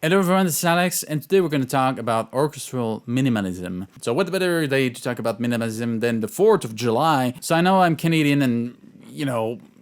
Hello everyone, this is Alex, and today we're going to talk about orchestral minimalism. So what better day to talk about minimalism than the 4th of July? So I know I'm Canadian and,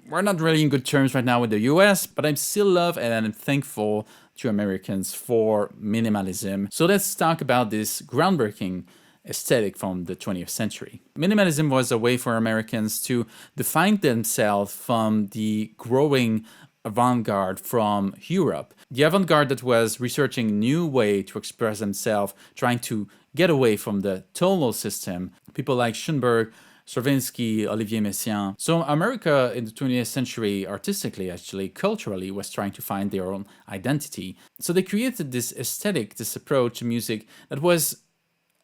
we're not really in good terms right now with the US, but I still love and I'm thankful to Americans for minimalism. So let's talk about this groundbreaking aesthetic from the 20th century. Minimalism was a way for Americans to define themselves from the growing avant-garde from Europe. The avant-garde that was researching new way to express themselves, trying to get away from the tonal system. People like Schoenberg, Stravinsky, Olivier Messiaen. So America in the 20th century, artistically, actually, culturally, was trying to find their own identity. So they created this aesthetic, this approach to music that was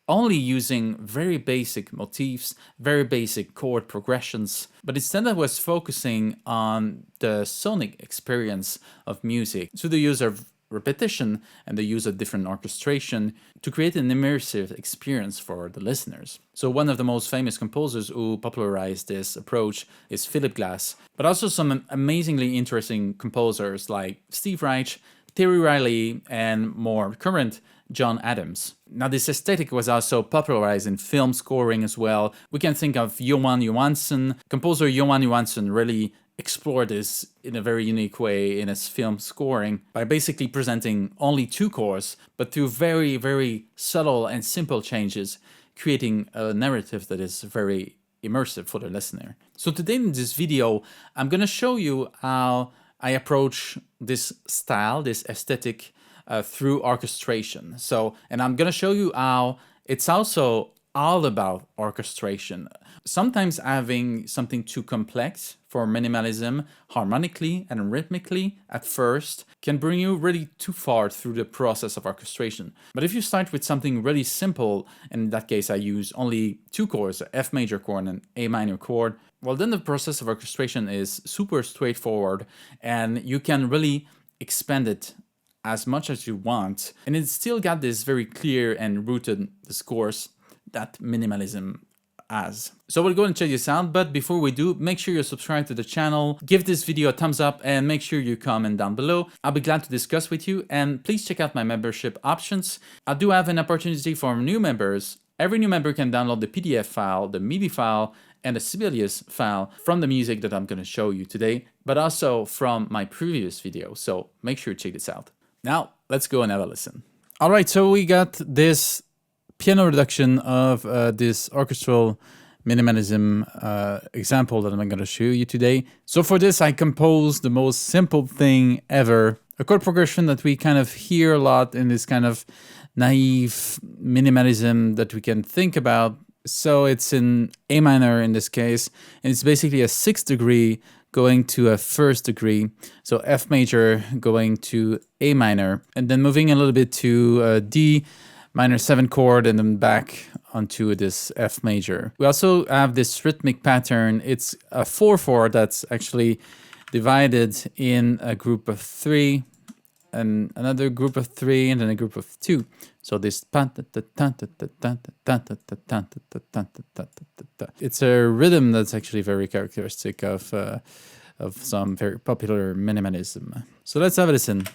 only using very basic motifs, very basic chord progressions, but instead I was focusing on the sonic experience of music through the use of repetition and the use of different orchestration to create an immersive experience for the listeners. So one of the most famous composers who popularized this approach is Philip Glass, but also some amazingly interesting composers like Steve Reich, Terry Riley, and more current John Adams. Now this aesthetic was also popularized in film scoring as well. We can think of Johan Johansson. Composer Johan Johansson really explored this in a very unique way in his film scoring by basically presenting only two chords, but through very, very subtle and simple changes, creating a narrative that is very immersive for the listener. So today in this video, I'm going to show you how I approach this style, this aesthetic, through orchestration. And I'm going to show you how it's also all about orchestration. Sometimes having something too complex for minimalism, harmonically and rhythmically at first, can bring you really too far through the process of orchestration. But if you start with something really simple, and in that case I use only two chords, an F major chord and an A minor chord, well then the process of orchestration is super straightforward and you can really expand it as much as you want, and it's still got this very clear and rooted discourse that minimalism has. So we'll go and check this out, but before we do, make sure you subscribe to the channel, give this video a thumbs up, and make sure you comment down below. I'll be glad to discuss with you, and please check out my membership options. I do have an opportunity for new members. Every new member can download the PDF file, the MIDI file, and the Sibelius file from the music that I'm going to show you today, but also from my previous video, so make sure you check this out. Now, let's go and have a listen. All right, so we got this piano reduction of this orchestral minimalism example that I'm going to show you today. So for this, I composed the most simple thing ever, a chord progression that we kind of hear a lot in this kind of naive minimalism that we can think about. So it's in A minor in this case, and it's basically a 6th degree going to a 1st degree, so F major going to A minor, and then moving a little bit to D minor 7 chord, and then back onto this F major. We also have this rhythmic pattern. It's a 4/4 that's actually divided in a group of 3, and another group of 3, and then a group of 2. So this it's a rhythm that's actually very characteristic of some very popular minimalism. So let's have a listen.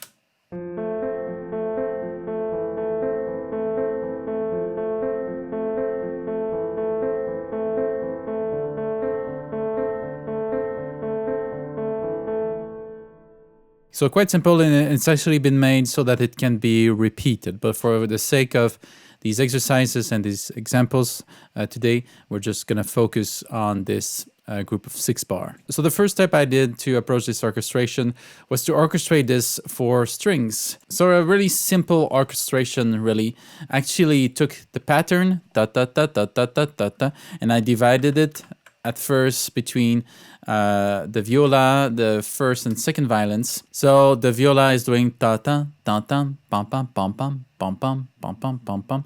So quite simple, and it's actually been made so that it can be repeated. But for the sake of these exercises and these examples today, we're just going to focus on this group of 6 bar. So the first step I did to approach this orchestration was to orchestrate this for strings. So a really simple orchestration really actually took the pattern, da da da da da da da da, and I divided it at first between the viola, the first and second violins. So the viola is doing ta ta ta ta pam pam pam pam pam pam pam pam pam pam,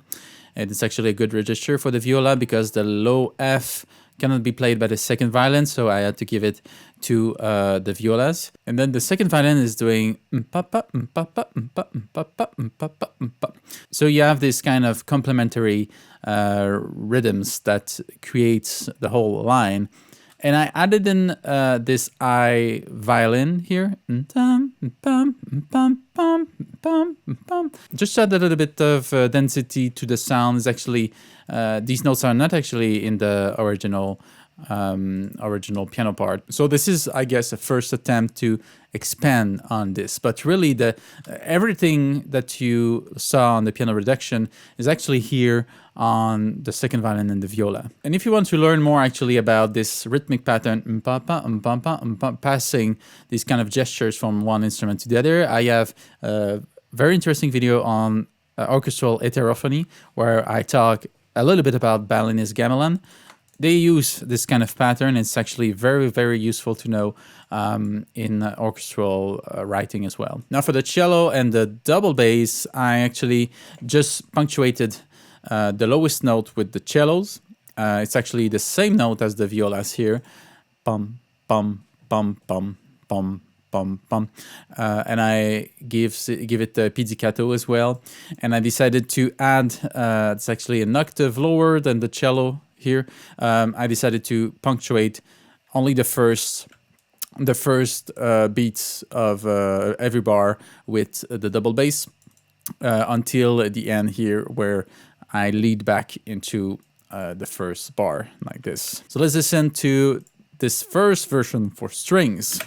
and it's actually a good register for the viola because the low F cannot be played by the second violin, so I had to give it to the violas. And then the second violin is doing so you have this kind of complementary rhythms that creates the whole line. And I added in this I violin here. And bum, bum, bum, bum, bum. Just add a little bit of density to the sound. Is actually these notes are not actually in the original piano part. So this is, I guess, a first attempt to expand on this. But really, the everything that you saw on the piano reduction is actually here on the second violin and the viola. And if you want to learn more actually about this rhythmic pattern, passing these kind of gestures from one instrument to the other, I have a very interesting video on orchestral heterophony, where I talk a little bit about Balinese gamelan. They use this kind of pattern. It's actually very, very useful to know in orchestral writing as well. Now for the cello and the double bass, I actually just punctuated the lowest note with the cellos. It's actually the same note as the violas here. Bum, bum, bum, bum, bum, bum, bum. And I give it the pizzicato as well. And I decided to add, it's actually an octave lower than the cello here. I decided to punctuate only the first beats of every bar with the double bass until the end here, where I lead back into the first bar like this. So let's listen to this first version for strings.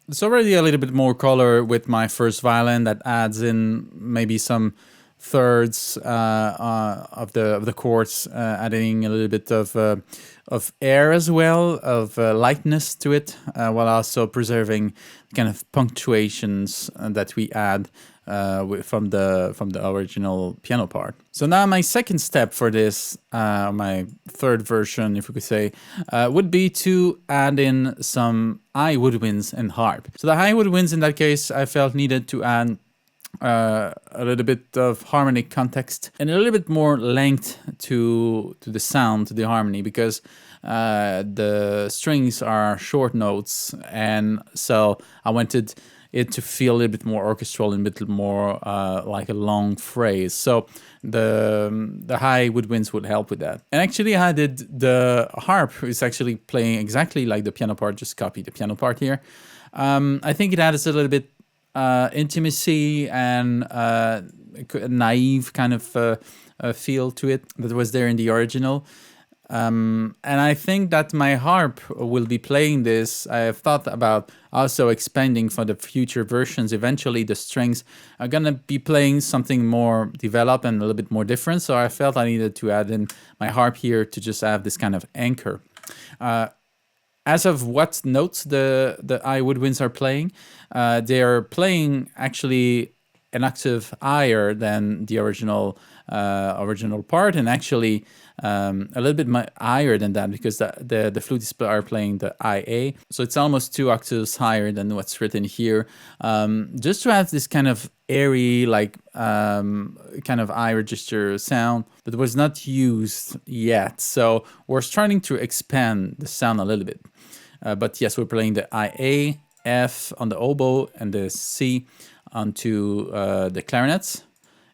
It's already a little bit more color with my first violin that adds in maybe some thirds of the chords, adding a little bit of air as well, of lightness to it, while also preserving kind of punctuations that we add from the original piano part. So now my second step for this, my third version, if we could say, would be to add in some high woodwinds and harp. So the high woodwinds in that case, I felt needed to add a little bit of harmonic context and a little bit more length to the sound, to the harmony, because the strings are short notes, and so I wanted it to feel a little bit more orchestral and a bit more like a long phrase. So the high woodwinds would help with that. And actually I did the harp is actually playing exactly like the piano part, just copy the piano part here. I think it adds a little bit intimacy and naive kind of feel to it that was there in the original. And I think that my harp will be playing this. I have thought about also expanding for the future versions. Eventually the strings are gonna be playing something more developed and a little bit more different. So I felt I needed to add in my harp here to just have this kind of anchor. As of what notes the high woodwinds are playing, they are playing actually an octave higher than the original part, and actually a little bit higher than that, because the flutists are playing the IA, so it's almost 2 octaves higher than what's written here, just to have this kind of airy, like kind of eye register sound that was not used yet. So we're starting to expand the sound a little bit. But yes, we're playing the IA, F on the oboe, and the C onto the clarinets,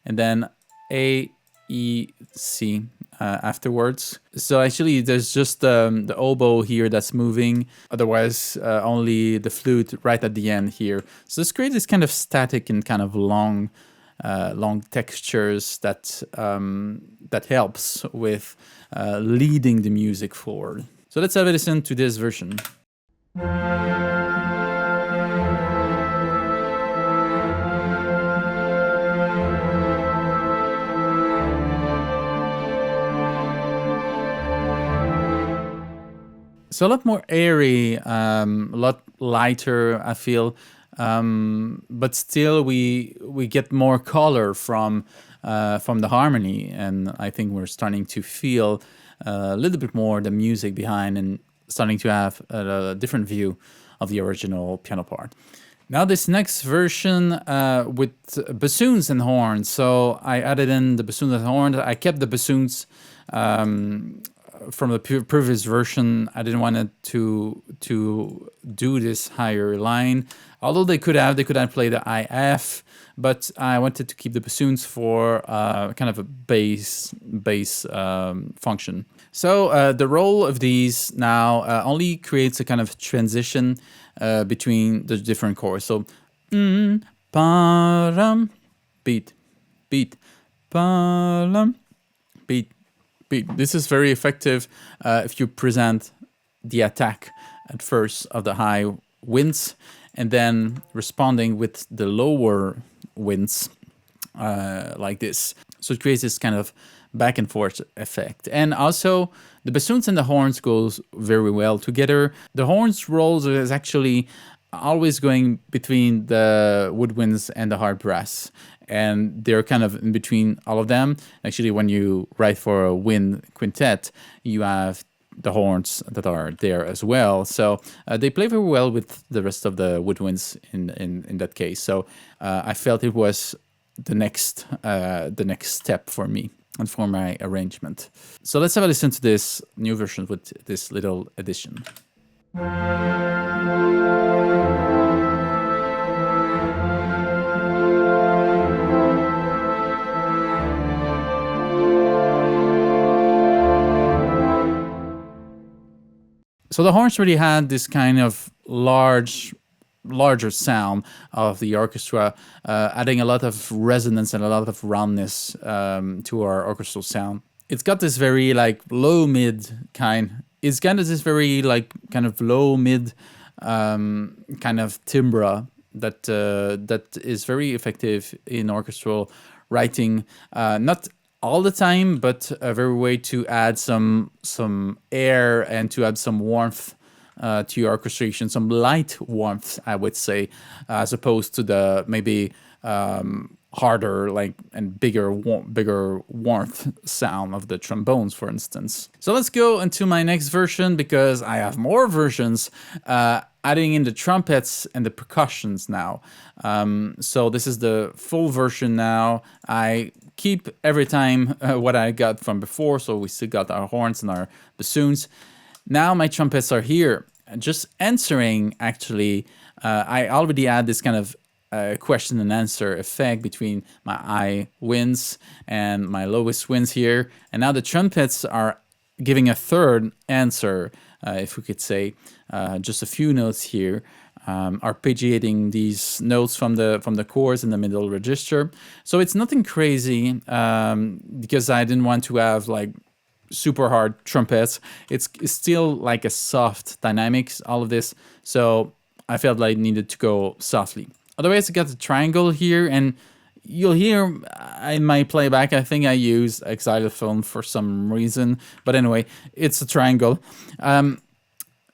and then A, E, C afterwards. So actually there's just the oboe here that's moving, otherwise only the flute right at the end here. So this creates this kind of static and kind of long textures that helps with leading the music forward. So let's have a listen to this version. So a lot more airy, a lot lighter, I feel, but still we get more color from the harmony, and I think we're starting to feel a little bit more the music behind and starting to have a different view of the original piano part. Now this next version with bassoons and horns. So I added in the bassoons and horns. I kept the bassoons from the previous version, I didn't want it to do this higher line. Although they could have played the IF, but I wanted to keep the bassoons for kind of a bass function. So the role of these now only creates a kind of transition between the different chords. So pa-ram, beat, beat, pa-ram, beat, beat. This is very effective if you present the attack at first of the high winds and then responding with the lower winds like this. So it creates this kind of back and forth effect. And also the bassoons and the horns goes very well together. The horns rolls is actually always going between the woodwinds and the hard brass, and they're kind of in between all of them. Actually, when you write for a wind quintet, you have the horns that are there as well. So they play very well with the rest of the woodwinds in that case. So I felt it was the next step for me and for my arrangement. So let's have a listen to this new version with this little addition. So the horns really had this kind of larger sound of the orchestra, adding a lot of resonance and a lot of roundness to our orchestral sound. It's got this very like low mid kind. It's kind of this very like kind of low mid kind of timbre that is very effective in orchestral writing. Not all the time, but a very way to add some air and to add some warmth to your orchestration, some light warmth, I would say, as opposed to the maybe harder like and bigger warmth sound of the trombones, for instance. So let's go into my next version because I have more versions, adding in the trumpets and the percussions now. So this is the full version now. I keep every time what I got from before, so we still got our horns and our bassoons. Now my trumpets are here. Just answering, actually, I already had this kind of question and answer effect between my high winds and my lowest winds here. And now the trumpets are giving a third answer, if we could say, just a few notes here. Arpeggiating these notes from the chords in the middle register. So it's nothing crazy because I didn't want to have like super hard trumpets. It's still like a soft dynamics, all of this. So I felt like I needed to go softly. Otherwise, I got the triangle here, and you'll hear in my playback, I think I use a xylophone for some reason. But anyway, it's a triangle.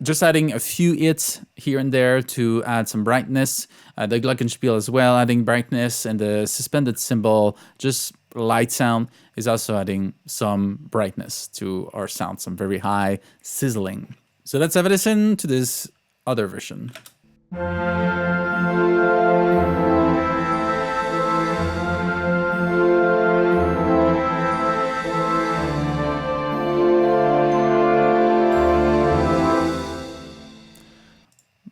Just adding a few hits here and there to add some brightness. The glockenspiel as well, adding brightness, and the suspended cymbal, just light sound, is also adding some brightness to our sound, some very high sizzling. So let's have a listen to this other version.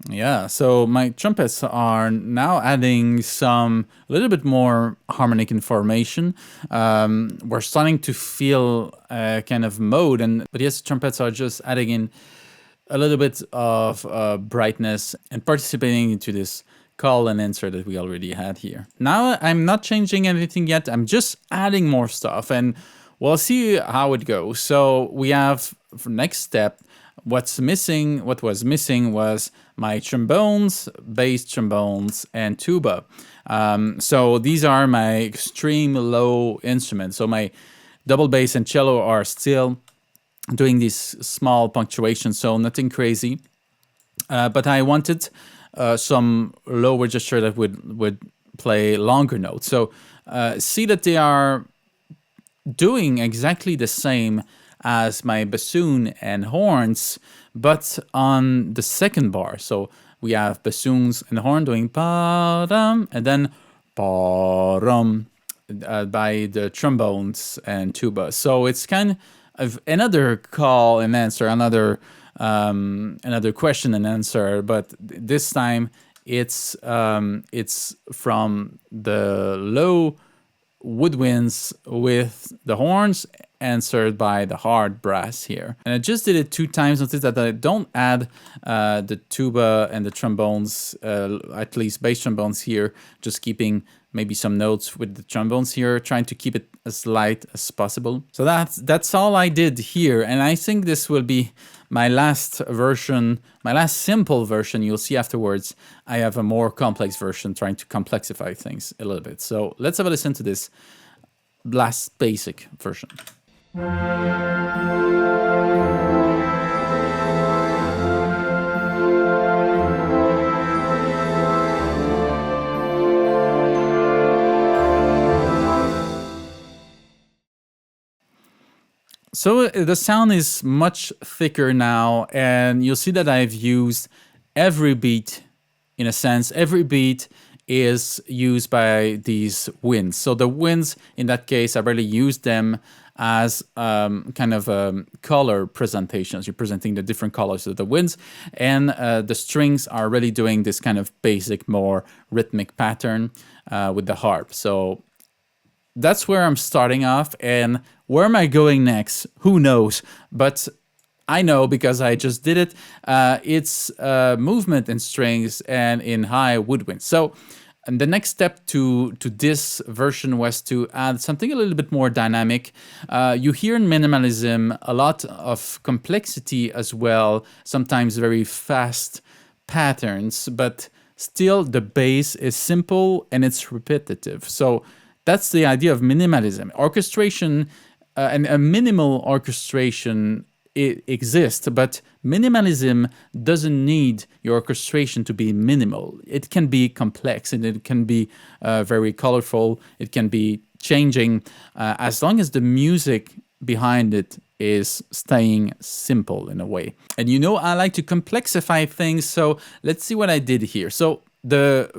Yeah, so my trumpets are now adding a little bit more harmonic information. We're starting to feel a kind of mode, but yes, trumpets are just adding in a little bit of brightness and participating into this call and answer that we already had here. Now I'm not changing anything yet. I'm just adding more stuff, and we'll see how it goes. So we have, for next step, what was missing was my trombones, bass trombones, and tuba. So these are my extreme low instruments. So my double bass and cello are still doing these small punctuations, so nothing crazy. But I wanted some low register that would play longer notes. So see that they are doing exactly the same as my bassoon and horns, but on the second bar. So we have bassoons and horn doing pa-dum, and then pa-dum by the trombones and tuba. So it's kind another call and answer, another question and answer, but this time it's from the low woodwinds with the horns answered by the hard brass here. And I just did it 2 times. Notice that I don't add the tuba and the trombones, at least bass trombones here, just keeping maybe some notes with the trombones here, trying to keep it as light as possible. So that's all I did here, and I think this will be my last version, my last simple version. You'll see afterwards I have a more complex version trying to complexify things a little bit. So let's have a listen to this last basic version. So the sound is much thicker now, and you'll see that I've used every beat. In a sense, every beat is used by these winds. So the winds, in that case, I really use them as kind of color presentations. You're presenting the different colors of the winds, and the strings are really doing this kind of basic, more rhythmic pattern with the harp. So that's where I'm starting off, and where am I going next? Who knows? But I know because I just did it. It's movement in strings and in high woodwinds. So and the next step to this version was to add something a little bit more dynamic. You hear in minimalism a lot of complexity as well, sometimes very fast patterns, but still the bass is simple and it's repetitive. So that's the idea of minimalism. Orchestration and a minimal orchestration exists, but minimalism doesn't need your orchestration to be minimal. It can be complex and it can be very colorful. It can be changing as long as the music behind it is staying simple in a way. And you know, I like to complexify things, so let's see what I did here. So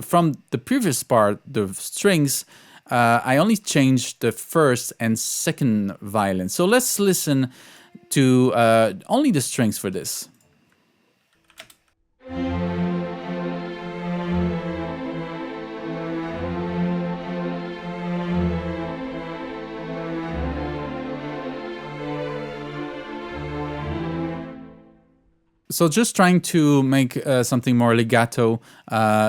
from the previous part, the strings, I only changed the first and second violin. So let's listen to only the strings for this. So just trying to make something more legato,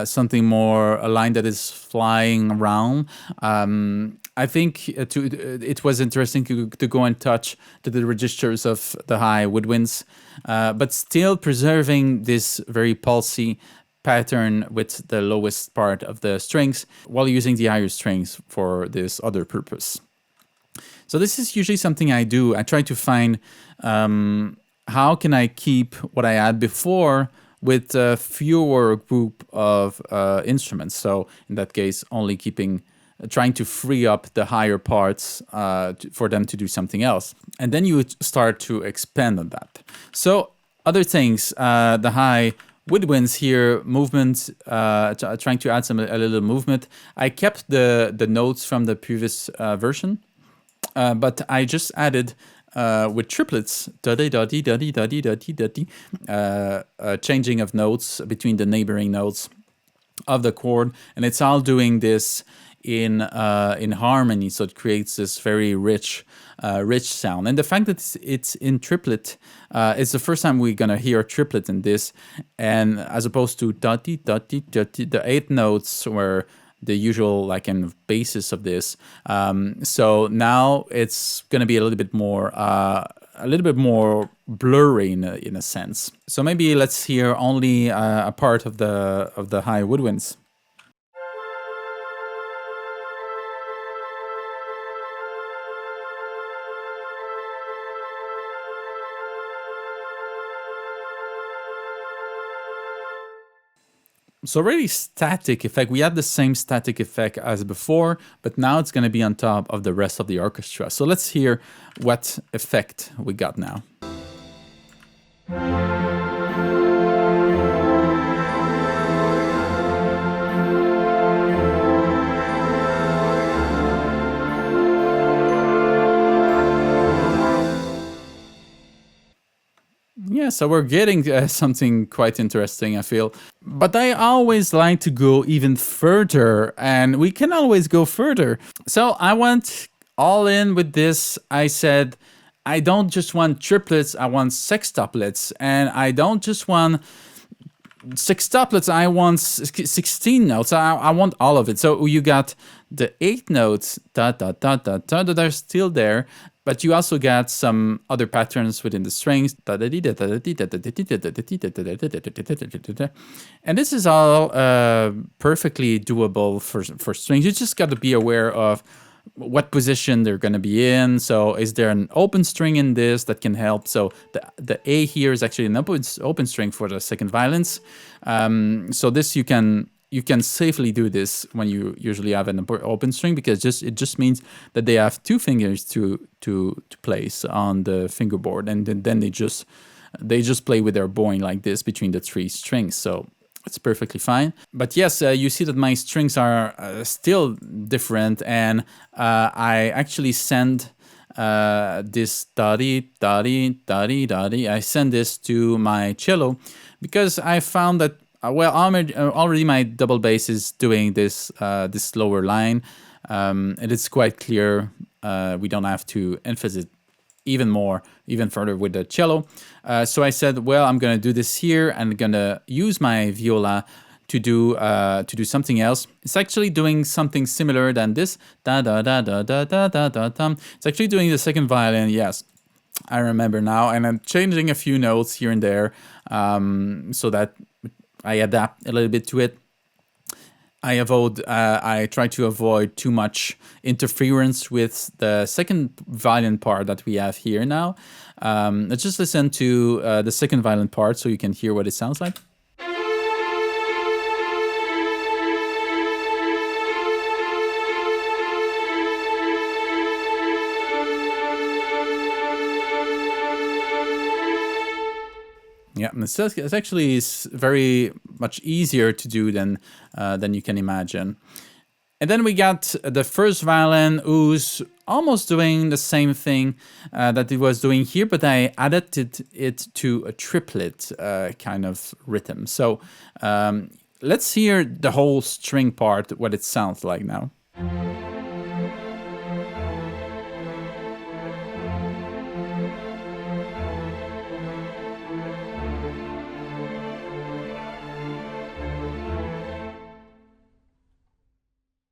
something more a line that is flying around. I think it was interesting to go and touch to the registers of the high woodwinds, but still preserving this very pulsy pattern with the lowest part of the strings while using the higher strings for this other purpose. So this is usually something I do. I try to find how can I keep what I had before with a fewer group of instruments. So in that case, only trying to free up the higher parts for them to do something else. And then you would start to expand on that. So other things, the high woodwinds here, movement, trying to add a little movement. I kept the notes from the previous version, but I just added with triplets, changing of notes between the neighboring notes of the chord, and it's all doing this in harmony, so it creates this very rich sound. And the fact that it's in triplet, it's the first time we're gonna hear triplet in this, and as opposed to the 8 notes were the usual like kind of basis of this. So now it's gonna be a little bit more blurry in a sense. So maybe let's hear only a part of the high woodwinds. So really static effect. We had the same static effect as before, but now it's going to be on top of the rest of the orchestra. So let's hear what effect we got now. Yeah, so we're getting something quite interesting, I feel. But I always like to go even further, and we can always go further. So I went all in with this. I said, I don't just want triplets, I want sextuplets. And I don't just want sextuplets, I want 16 notes. I want all of it. So you got the 8 notes that are still there, but you also got some other patterns within the strings. And this is all perfectly doable for strings. You just got to be aware of what position they're going to be in. So is there an open string in this that can help? So the A here is actually an open string for the second violins. So this you can safely do this when you usually have an open string, because it just means that they have 2 fingers to place on the fingerboard, and then they just play with their bowing like this between the 3 strings. So it's perfectly fine. But yes, you see that my strings are still different, and I actually send this dotty, I send this to my cello, because I found that already my double bass is doing this lower line, and it's quite clear. We don't have to emphasize it even further with the cello. So I said, well, I'm gonna do this here, and I'm gonna use my viola to do something else. It's actually doing something similar than this. It's actually doing the second violin. Yes, I remember now, and I'm changing a few notes here and there, so that I adapt a little bit to it. I try to avoid too much interference with the second violin part that we have here now. Let's just listen to the second violin part so you can hear what it sounds like. Yeah, it's actually very much easier to do than you can imagine. And then we got the first violin, who's almost doing the same thing that it was doing here, but I added it to a triplet kind of rhythm. So let's hear the whole string part, what it sounds like now.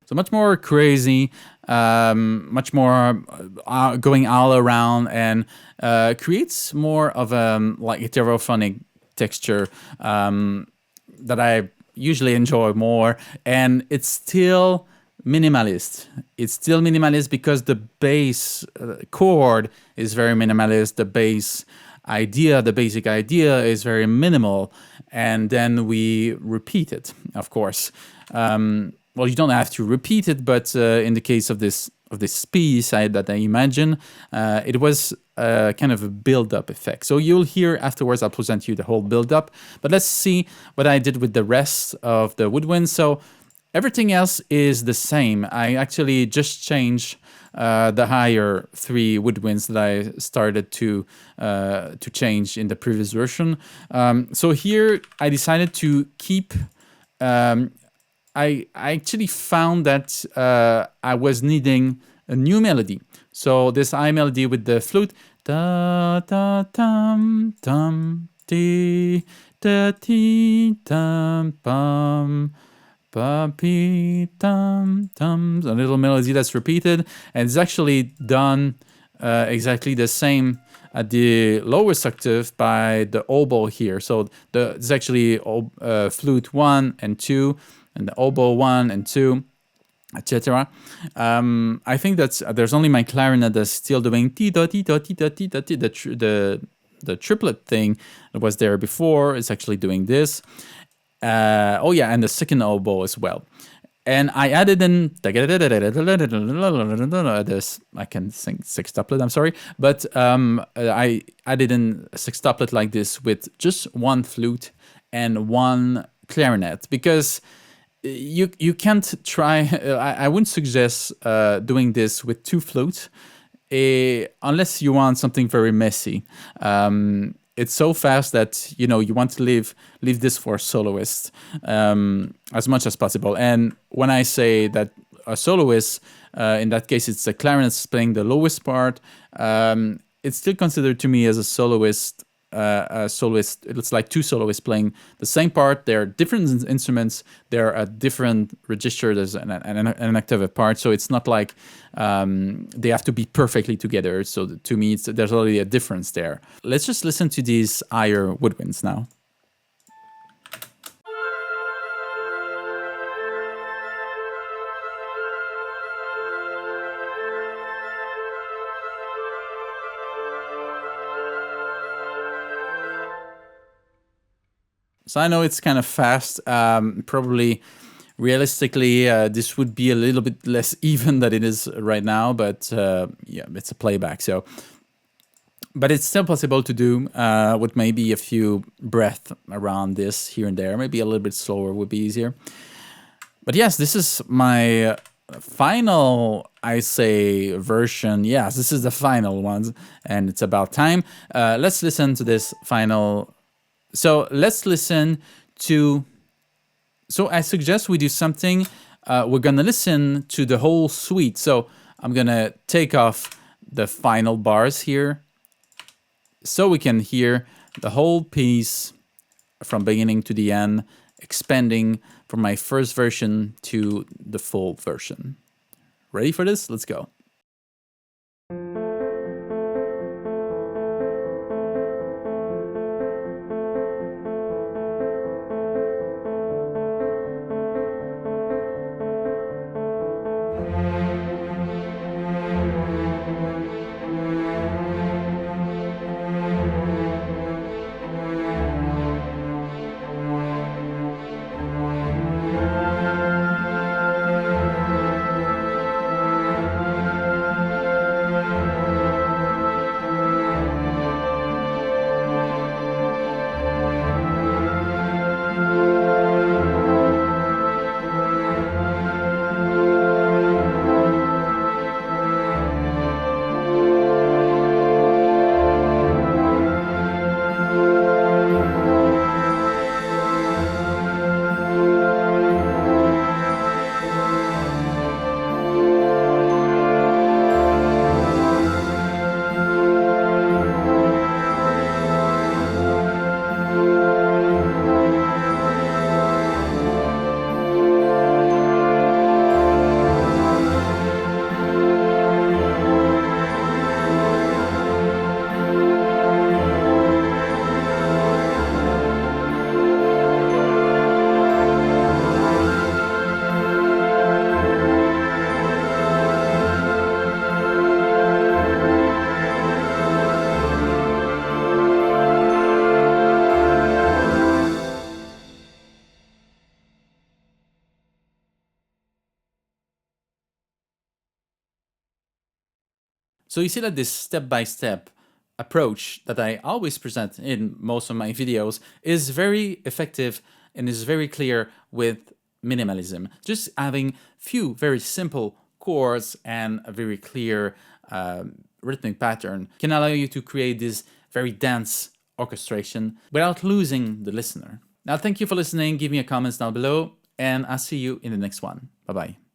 So much more crazy, much more going all around, and creates more of a like heterophonic texture that I usually enjoy more. And it's still minimalist. It's still minimalist because the bass chord is very minimalist. The bass idea, the basic idea is very minimal. And then we repeat it, of course. Well, you don't have to repeat it, but in the case of this piece that I imagine, it was kind of a build-up effect. So you'll hear afterwards, I'll present you the whole build-up. But let's see what I did with the rest of the woodwinds. So everything else is the same. I actually just changed the higher 3 woodwinds that I started to change in the previous version. So here I decided to keep... I actually found that I was needing a new melody. So this I melody with the flute, da da tum tum ti da ti tum bum ba pi tum tum, a little melody that's repeated, and it's actually done exactly the same at the lowest octave by the oboe here. So it's actually flute 1 and 2. And the oboe 1 and 2, etc. I think there's only my clarinet that's still doing the triplet thing that was there before. It's actually doing this. Oh yeah, and the second oboe as well. And I added in this. I can sing sextuplet. I'm sorry, but I added in a sextuplet like this with just 1 flute and 1 clarinet, because you can't try. I wouldn't suggest doing this with 2 flutes unless you want something very messy. it's so fast that you want to leave this for a soloist as much as possible. And when I say that a soloist, in that case, it's a clarinetist playing the lowest part. It's still considered to me as a soloist. A soloist, it's like two soloists playing the same part. They're different instruments. They're at different registers and an octave apart. So it's not like they have to be perfectly together. So to me, there's already a difference there. Let's just listen to these higher woodwinds now. So I know it's kind of fast. Probably, realistically, this would be a little bit less even than it is right now. But yeah, it's a playback. So, but it's still possible to do with maybe a few breaths around this here and there. Maybe a little bit slower would be easier. But yes, this is my final, I say, version. Yes, this is the final one, and it's about time. Let's listen to this final. So let's listen to, so I suggest we do something. We're going to listen to the whole suite. So I'm going to take off the final bars here so we can hear the whole piece from beginning to the end, expanding from my first version to the full version. Ready for this? Let's go. So you see that this step-by-step approach that I always present in most of my videos is very effective and is very clear with minimalism. Just having few very simple chords and a very clear rhythmic pattern can allow you to create this very dense orchestration without losing the listener. Now, thank you for listening. Give me a comments down below, and I'll see you in the next one. Bye-bye.